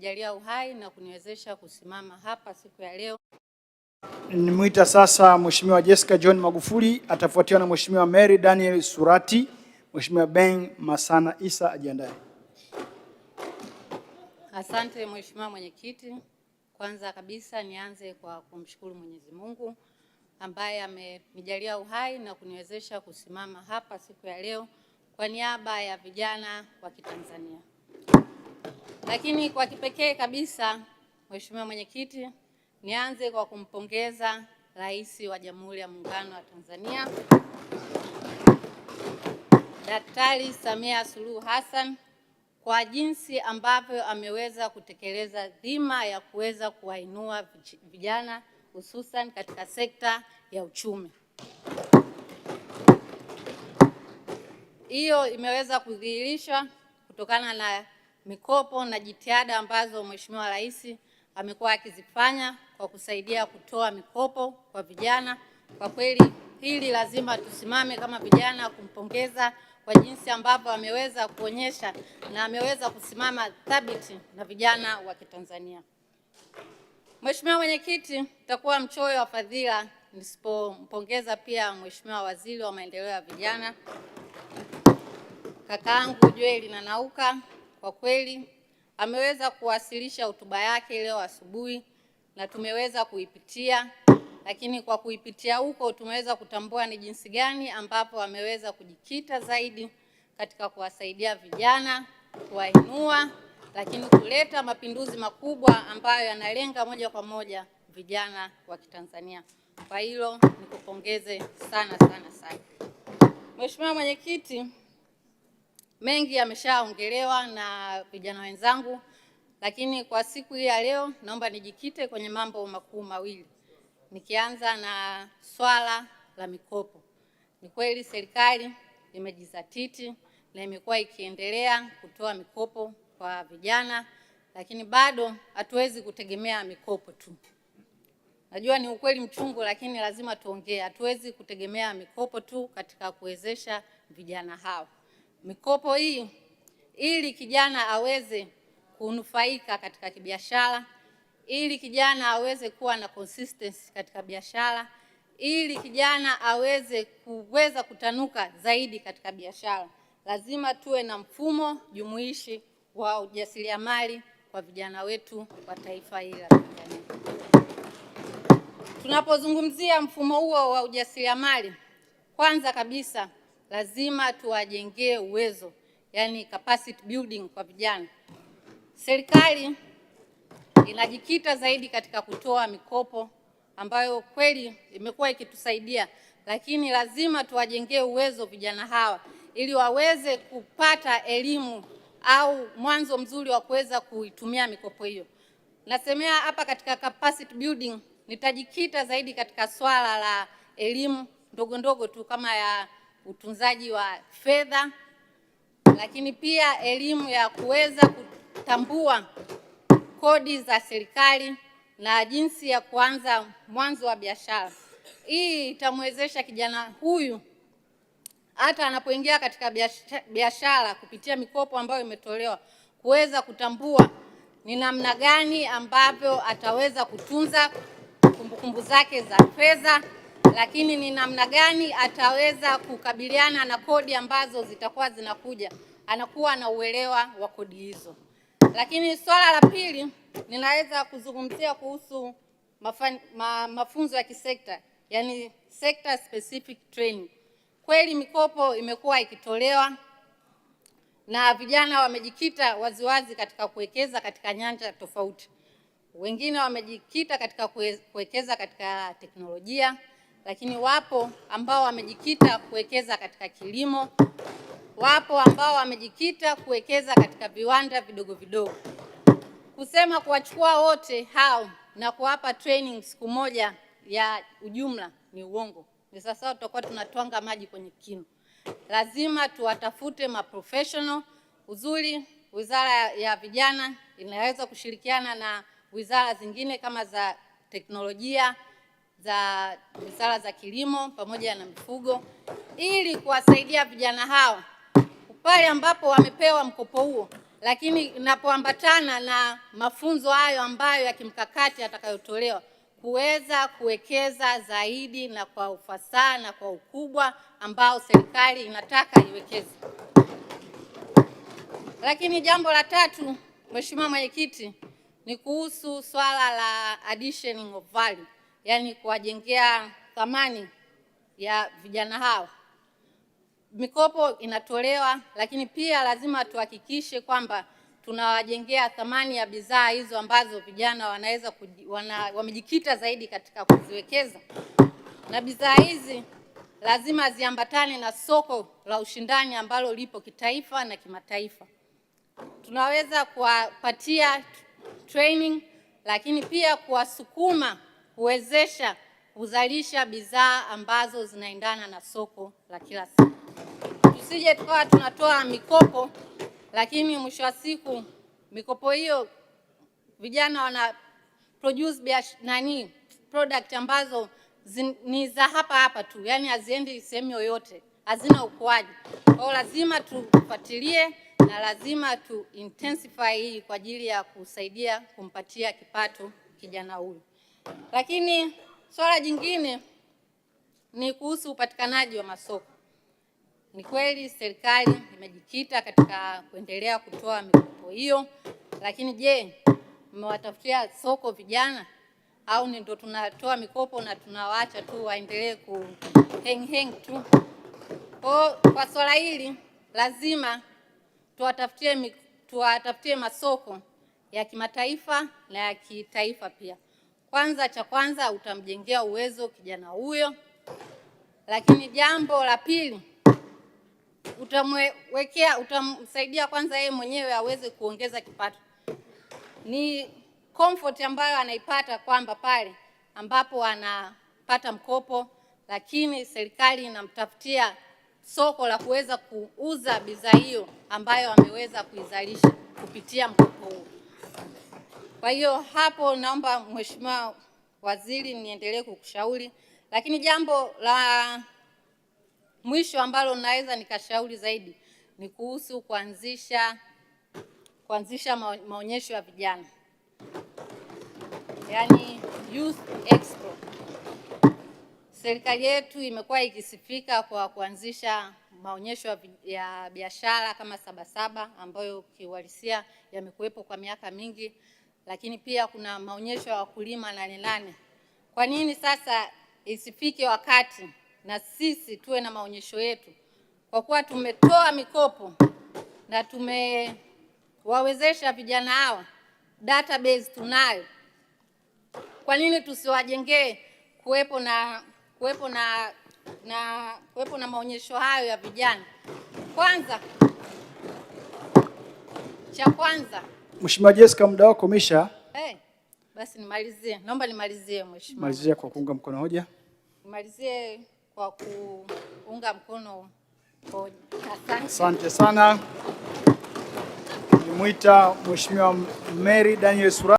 amenijalia uhai na kuniwezesha kusimama hapa siku ya leo. Nimuita sasa Mheshimiwa Jessica John Magufuli, atafuatiwa na Mheshimiwa Mary Daniel Surati. Mheshimiwa Ben Masana Isa ajiandae. Asante Mheshimiwa Mwenyekiti. Kwanza kabisa nianze kwa kumshukuru Mwenyezi Mungu ambaye amenijalia uhai na kuniwezesha kusimama hapa siku ya leo kwa niaba ya vijana wa Kitanzania. Lakini kwa kipekee kabisa Mheshimiwa Mwenyekiti, nianze kwa kumpongeza Rais wa Jamhuri ya Muungano wa Tanzania Daktari Samia Suluhu Hassan kwa jinsi ambavyo ameweza kutekeleza dhima ya kuweza kuwainua vijana hususan katika sekta ya uchumi. Hiyo imeweza kudhihirishwa kutokana na mikopo na jitihada ambazo Mheshimiwa Rais amekuwa akizifanya kwa kusaidia kutoa mikopo kwa vijana. Kwa kweli hili lazima tusimame kama vijana kumpongeza kwa jinsi ambavyo ameweza kuonyesha na ameweza kusimama thabiti na vijana wa Kitanzania. Mheshimiwa Mwenyekiti, nitakuwa mchoyo wa fadhila nisipompongeza pia Mheshimiwa Waziri wa Maendeleo ya Vijana kakaangu Joel Nanauka. Kwa kweli ameweza kuwasilisha hotuba yake leo asubuhi na tumeweza kuipitia, lakini kwa kuipitia huko tumeweza kutambua ni jinsi gani ambapo ameweza kujikita zaidi katika kuwasaidia vijana, kuwainua, lakini kuleta mapinduzi makubwa ambayo yanalenga moja kwa moja vijana wa Kitanzania. Kwa hilo nikupongeze sana. Mheshimiwa Mwenyekiti, mengi yameshaongelewa na vijana wenzangu, lakini kwa siku hii ya leo naomba nijikite kwenye mambo makuu mawili. Nikianza na swala la mikopo. Ni kweli serikali imejizatiti na imekuwa ikiendelea kutoa mikopo kwa vijana, lakini bado hatuwezi kutegemea mikopo tu. Najua ni ukweli mchungu, lakini lazima tuongee. Hatuwezi kutegemea mikopo tu katika kuwezesha vijana hao. Mikopo hii ili kijana aweze kunufaika katika kibiashara, ili kijana aweze kuwa na consistency katika biashara, ili kijana aweze kutanuka zaidi katika biashara, lazima tuwe na mfumo jumuishi wa ujasiriamali kwa vijana wetu wa taifa hili la Tanzania. Tunapozungumzia mfumo huo wa ujasiriamali, kwanza kabisa lazima tuwajengee uwezo, yani capacity building kwa vijana. Serikali inajikita zaidi katika kutoa mikopo ambayo kweli imekuwa ikitusaidia, lakini lazima tuwajengee uwezo vijana hawa ili waweze kupata elimu au mwanzo mzuri wa kuweza kuitumia mikopo hiyo. Nasemea hapa katika capacity building, nitajikita zaidi katika swala la elimu ndogo tu kama ya utunzaji wa fedha, lakini pia elimu ya kuweza kutambua kodi za serikali na jinsi ya kuanza mwanzo wa biashara. Hii itamwezesha kijana huyu hata anapoingia katika biashara kupitia mikopo ambayo imetolewa kuweza kutambua ni namna gani ambavyo ataweza kutunza kumbukumbu zake za fedha, lakini ni namna gani ataweza kukabiliana na kodi ambazo zitakuwa zinakuja. Anakuwa na uelewa wa kodi hizo. Lakini swala la pili ninaweza kuzungumzia kuhusu mafunzo ya kisekta, yani sector specific training. Kweli mikopo imekuwa ikitolewa na vijana wamejikita waziwazi katika kuwekeza katika nyanja tofauti. Wengine wamejikita katika kuwekeza katika teknolojia, lakini wapo ambao wamejikita kuwekeza katika kilimo, wapo ambao wamejikita kuwekeza katika viwanda vidogo. Kusema kuwachukua wote hao na kuwapa training siku moja ya ujumla ni uongo. Ni sasa tutakuwa tunatwanga maji kwenye kinu. Lazima tuwatafute maprofessional. Uzuri Wizara ya Vijana inaweza kushirikiana na wizara zingine kama za teknolojia, za wizara za kilimo pamoja na mifugo, ili kuwasaidia vijana hawa pale ambapo wamepewa mkopo huo. lakini inapoambatana na mafunzo hayo ambayo ya kimkakati yatakayotolewa, kuweza kuwekeza zaidi na kwa ufasaha na kwa ukubwa ambao serikali inataka iwekeze. Lakini jambo la tatu, Mheshimiwa Mwenyekiti, ni kuhusu swala la additioning of value, yani kuwajengea thamani ya vijana hao. Mikopo inatolewa, lakini pia lazima tuhakikishe kwamba tunawajengea thamani ya bidhaa hizo ambazo vijana wanaweza wamejikita zaidi katika kuziwekeza. Na bidhaa hizi lazima ziambatane na soko la ushindani ambalo lipo kitaifa na kimataifa. Tunaweza kuwapatia training, lakini pia kuwasukuma kuwezesha kuzalisha bidhaa ambazo zinaendana na soko la kila siku. Tusije tukawa tunatoa mikopo, lakini mwisho wa siku mikopo hiyo vijana wana produce product ambazo ni za hapa tu, yani haziendi sehemu yoyote, hazina ukuaji. Kwa lazima tufuatilie na lazima tu intensify hii kwa ajili ya kusaidia kumpatia kipato kijana huyu. Lakini swala jingine ni kuhusu upatikanaji wa masoko. Ni kweli serikali imejikita katika kuendelea kutoa mikopo hiyo, lakini je, mmewatafutia soko vijana au ni ndo tunatoa mikopo na tunawaacha tu waendelee hang tu? Kwa swala hili lazima tuwatafutie masoko ya kimataifa na ya kitaifa pia. Cha kwanza utamjengea uwezo kijana huyo, lakini jambo la pili utamsaidia kwanza yeye mwenyewe aweze kuongeza kipato. Ni comfort ambayo anaipata kwamba pale ambapo anapata mkopo, lakini serikali inamtafutia soko la kuweza kuuza bidhaa hiyo ambayo ameweza kuizalisha kupitia mkopo huo. Kwa hiyo hapo naomba Mheshimiwa Waziri niendelee kukushauri, lakini jambo la mwisho ambalo naweza nikashauri zaidi ni kuhusu kuanzisha maonyesho ya vijana, yani Youth Expo. Serikali yetu imekuwa ikisifika kwa kuanzisha maonyesho ya biashara kama Sabasaba ambayo kiuhalisia yamekuwepo kwa miaka mingi, lakini pia kuna maonyesho ya wakulima Nane. Kwa nini sasa isifike wakati na sisi tuwe na maonyesho yetu? Kwa kuwa tumetoa mikopo na tumewawezesha vijana hawa, database tunayo, kwa nini tusiwajengee kuwepo na maonyesho hayo ya vijana? Cha kwanza Mheshimiwa Jessica, muda wako umesha. Basi nimalizie. Naomba nimalizie Mheshimiwa. Malizia kwa kuunga mkono hoja. Nimalizie kwa kuunga mkono hoja. Asante sana. Nimuita Mheshimiwa Mary Daniel Surati.